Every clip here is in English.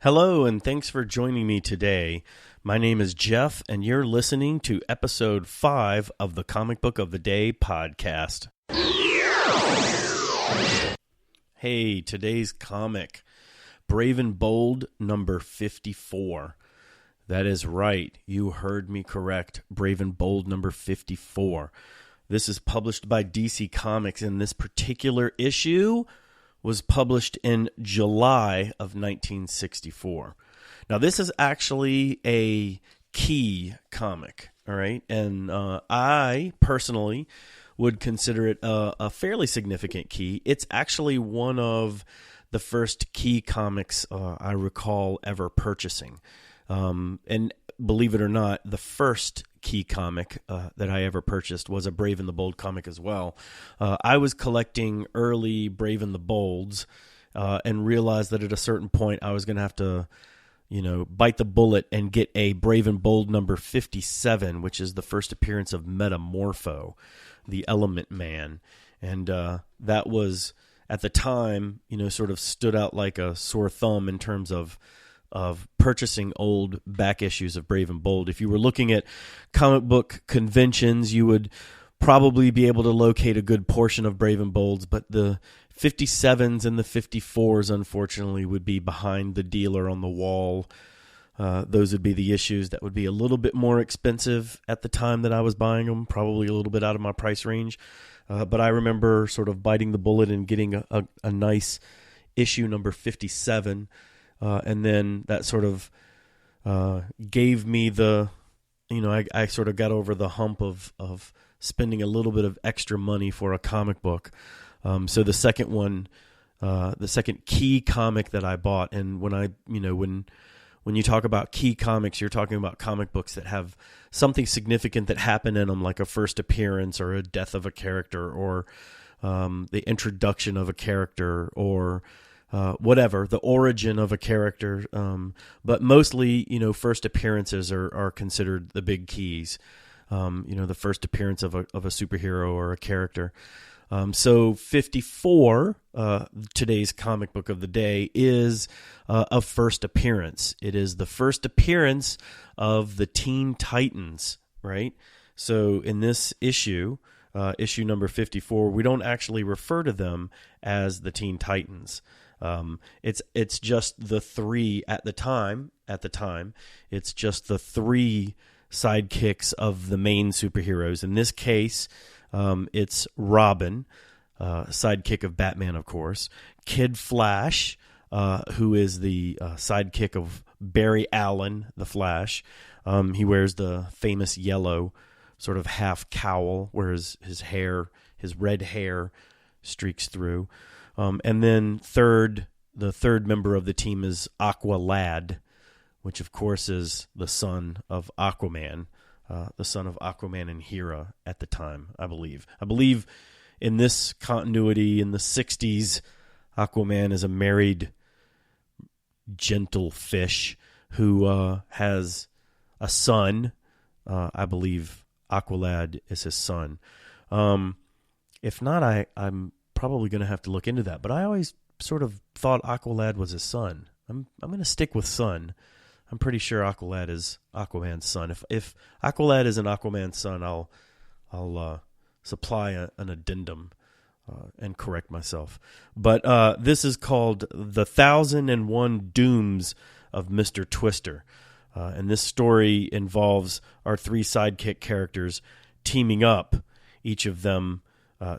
Hello, and thanks for joining me today. My name is Jeff, and you're listening to episode 5 of the Comic Book of the Day podcast. Hey, today's comic, Brave and Bold number 54. That is right. You heard me correct. Brave and Bold number 54. This is published by DC Comics, and this particular issue was published in July of 1964. Now, this is actually a key comic, all right? And I personally would consider it a fairly significant key. It's actually one of the first key comics I recall ever purchasing. And believe it or not, the first key comic that I ever purchased was a Brave and the Bold comic as well. I was collecting early Brave and the Bolds and realized that at a certain point I was going to have to, bite the bullet and get a Brave and Bold number 57, which is the first appearance of Metamorpho, the Element Man. And that was, at the time, sort of stood out like a sore thumb in terms of purchasing old back issues of Brave and Bold. If you were looking at comic book conventions, you would probably be able to locate a good portion of Brave and Bolds, but the 57s and the 54s, unfortunately, would be behind the dealer on the wall. Those would be the issues that would be a little bit more expensive at the time that I was buying them, probably a little bit out of my price range. But I remember sort of biting the bullet and getting a nice issue number 57. And then that sort of gave me the, I sort of got over the hump of spending a little bit of extra money for a comic book. So the second one, the second key comic that I bought, and when you talk about key comics, you're talking about comic books that have something significant that happened in them, like a first appearance or a death of a character or the introduction of a character or whatever, the origin of a character. But mostly, first appearances are considered the big keys. The first appearance of a superhero or a character. So 54, today's comic book of the day, is a first appearance. It is the first appearance of the Teen Titans, right? So in this issue, issue number 54, we don't actually refer to them as the Teen Titans. It's just the three at the time. It's just the three sidekicks of the main superheroes. In this case, it's Robin, sidekick of Batman, of course. Kid Flash, who is the sidekick of Barry Allen, the Flash. He wears the famous yellow sort of half cowl, where his red hair streaks through. And then the third member of the team is Aqualad, which of course is the son of Aquaman, and Hera at the time, I believe. I believe in this continuity in the 60s, Aquaman is a married gentle fish who has a son. I believe Aqualad is his son. If not, I'm probably going to have to look into that, but I always sort of thought Aqualad was his son. I'm going to stick with son. I'm pretty sure Aqualad is Aquaman's son. If Aqualad is an Aquaman's son, I'll supply an addendum and correct myself. But this is called The 1001 Dooms of Mr. Twister. And this story involves our three sidekick characters teaming up, each of them,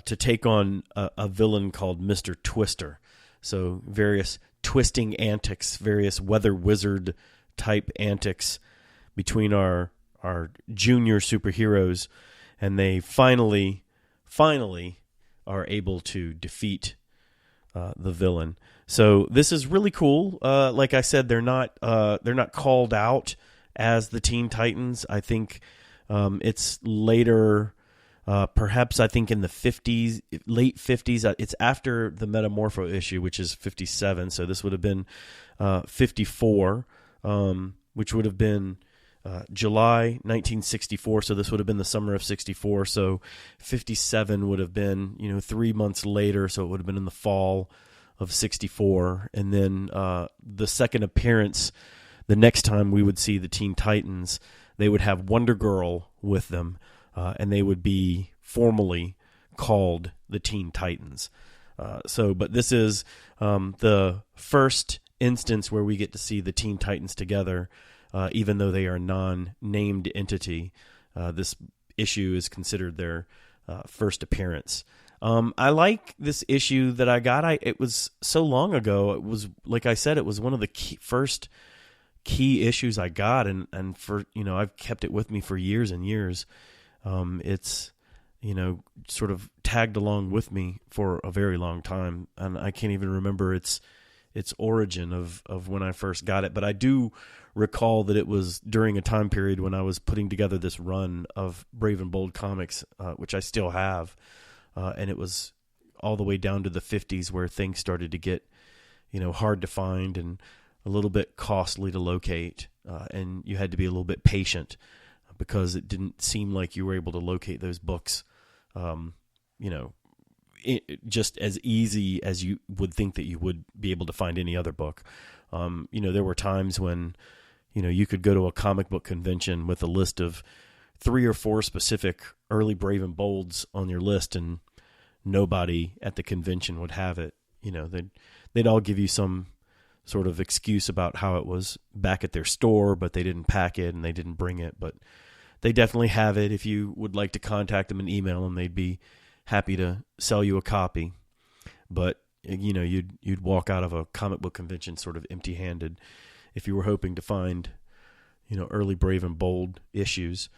to take on a villain called Mr. Twister. So various twisting antics, various weather wizard type antics between our junior superheroes, and they finally are able to defeat the villain. So this is really cool. Like I said, they're not called out as the Teen Titans. I think it's later. Perhaps I think in the 50s, late 50s, it's after the Metamorpho issue, which is 57. So this would have been 54, which would have been July 1964. So this would have been the summer of 64. So 57 would have been, 3 months later. So it would have been in the fall of 64. And then the second appearance, the next time we would see the Teen Titans, they would have Wonder Girl with them, and they would be formally called the Teen Titans. But this is the first instance where we get to see the Teen Titans together, even though they are a non-named entity. This issue is considered their first appearance. I like this issue that I got. It was so long ago. It was, like I said, it was one of the first key issues I got, and for, I've kept it with me for years and years. It's, sort of tagged along with me for a very long time, and I can't even remember its origin of when I first got it. But I do recall that it was during a time period when I was putting together this run of Brave and Bold comics, which I still have, and it was all the way down to the 50s where things started to get, hard to find and a little bit costly to locate, and you had to be a little bit patient because it didn't seem like you were able to locate those books, just as easy as you would think that you would be able to find any other book. There were times when, you could go to a comic book convention with a list of 3 or 4 specific early Brave and Bolds on your list, and nobody at the convention would have it. They'd all give you some sort of excuse about how it was back at their store, but they didn't pack it and they didn't bring it. But they definitely have it. If you would like to contact them and email them, they'd be happy to sell you a copy. But you'd walk out of a comic book convention sort of empty-handed if you were hoping to find early Brave and Bold issues.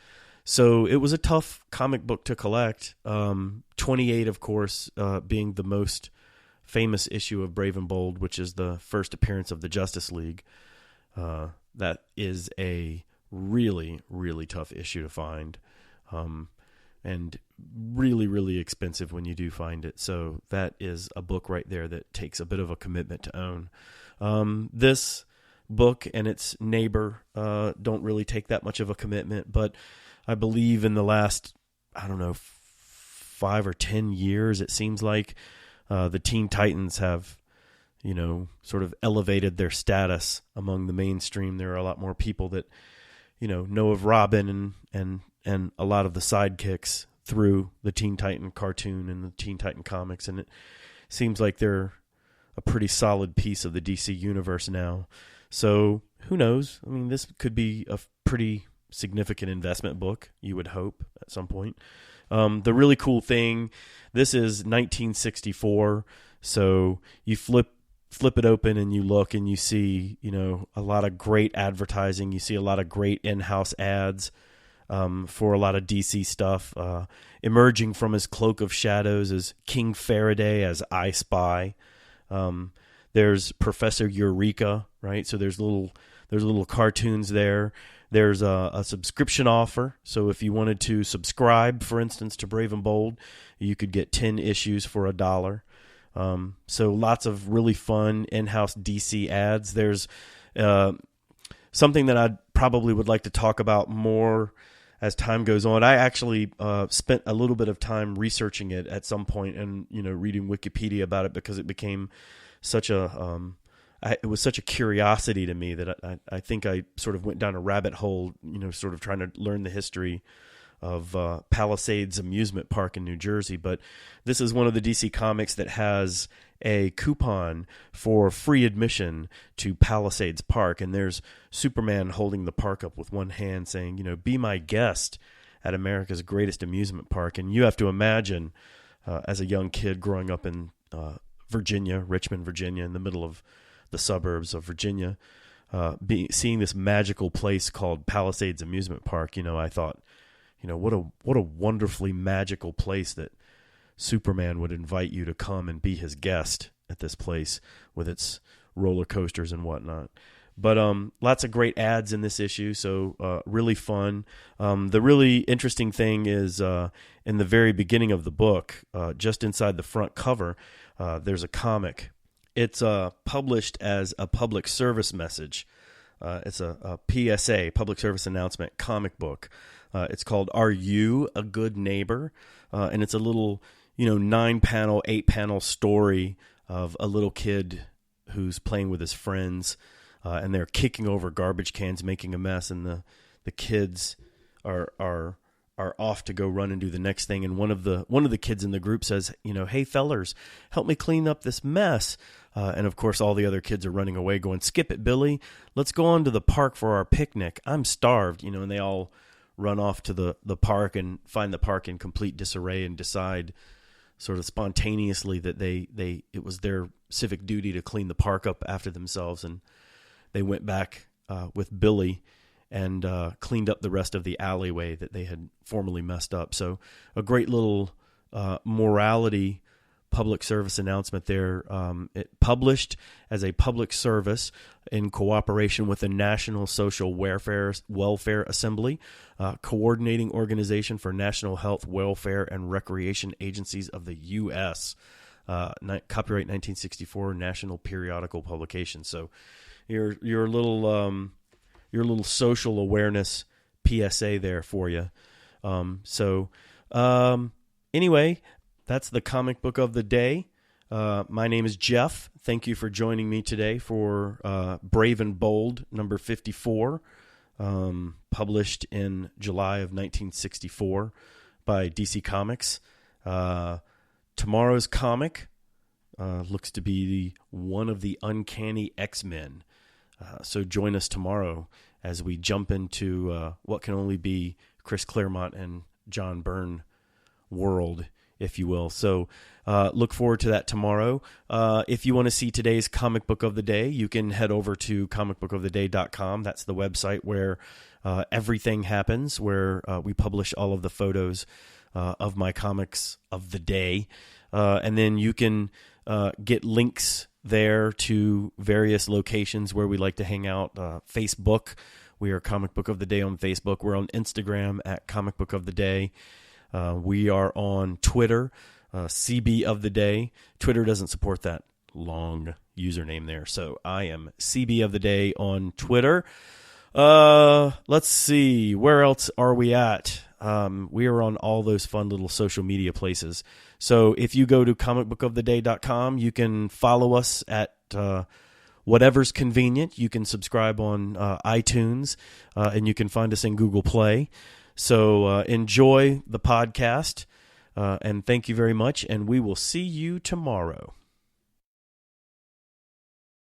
So it was a tough comic book to collect. 28, of course, being the most famous issue of Brave and Bold, which is the first appearance of the Justice League. That is a really, really tough issue to find, and really, really expensive when you do find it. So that is a book right there that takes a bit of a commitment to own. This book and its neighbor don't really take that much of a commitment, but I believe in the last, 5 or 10 years, it seems like the Teen Titans have, sort of elevated their status among the mainstream. There are a lot more people that, know of Robin and a lot of the sidekicks through the Teen Titan cartoon and the Teen Titan comics, and it seems like they're a pretty solid piece of the DC universe now. So who knows? I mean, this could be a pretty significant investment book, you would hope, at some point. The really cool thing, this is 1964, so you flip it open and you look and you see, a lot of great advertising. You see a lot of great in-house ads for a lot of DC stuff. Emerging from his cloak of shadows is King Faraday as I Spy. There's Professor Eureka, right? So there's little cartoons there. There's a subscription offer. So if you wanted to subscribe, for instance, to Brave and Bold, you could get 10 issues for $1. So lots of really fun in-house DC ads. There's something that I probably would like to talk about more as time goes on. I actually spent a little bit of time researching it at some point and, reading Wikipedia about it because it became such a it was such a curiosity to me that I think I sort of went down a rabbit hole, sort of trying to learn the history of Palisades Amusement Park in New Jersey. But this is one of the DC comics that has a coupon for free admission to Palisades Park. And there's Superman holding the park up with one hand saying, be my guest at America's greatest amusement park. And you have to imagine, as a young kid growing up in Virginia, Richmond, Virginia, in the middle of the suburbs of Virginia, seeing this magical place called Palisades Amusement Park, I thought, what a wonderfully magical place that Superman would invite you to come and be his guest at this place with its roller coasters and whatnot. But lots of great ads in this issue, so really fun. The really interesting thing is in the very beginning of the book, just inside the front cover, there's a comic. It's published as a public service message. It's a PSA, public service announcement comic book. It's called Are You a Good Neighbor? And it's a little, 9-panel, 8-panel story of a little kid who's playing with his friends, and they're kicking over garbage cans, making a mess, and the kids are off to go run and do the next thing. And one of the kids in the group says, "Hey fellers, help me clean up this mess." And of course, all the other kids are running away, going, "Skip it, Billy. Let's go on to the park for our picnic. I'm starved." And they all run off to the park and find the park in complete disarray and decide sort of spontaneously that it was their civic duty to clean the park up after themselves. And they went back with Billy and cleaned up the rest of the alleyway that they had formerly messed up. So a great little morality public service announcement there. It published as a public service in cooperation with the National Social Welfare Assembly, coordinating organization for national health, welfare, and recreation agencies of the U.S. Copyright 1964, National Periodical Publication. So your little social awareness PSA there for you. Anyway, that's the comic book of the day. My name is Jeff. Thank you for joining me today for Brave and Bold number 54, published in July of 1964 by DC Comics. Tomorrow's comic looks to be one of the Uncanny X-Men. So join us tomorrow as we jump into what can only be Chris Claremont and John Byrne world, if you will. So look forward to that tomorrow. If you want to see today's comic book of the day, you can head over to comicbookoftheday.com. That's the website where everything happens, where we publish all of the photos of my comics of the day. And then you can get links there to various locations where we like to hang out. Facebook, we are Comic Book of the Day on Facebook. We're on Instagram at Comic Book of the Day. We are on Twitter, CB of the Day. Twitter doesn't support that long username there, so I am CB of the Day on Twitter. Let's see, where else are we at? We are on all those fun little social media places. So if you go to comicbookoftheday.com, you can follow us at whatever's convenient. You can subscribe on iTunes, and you can find us in Google Play. So enjoy the podcast, and thank you very much, and we will see you tomorrow.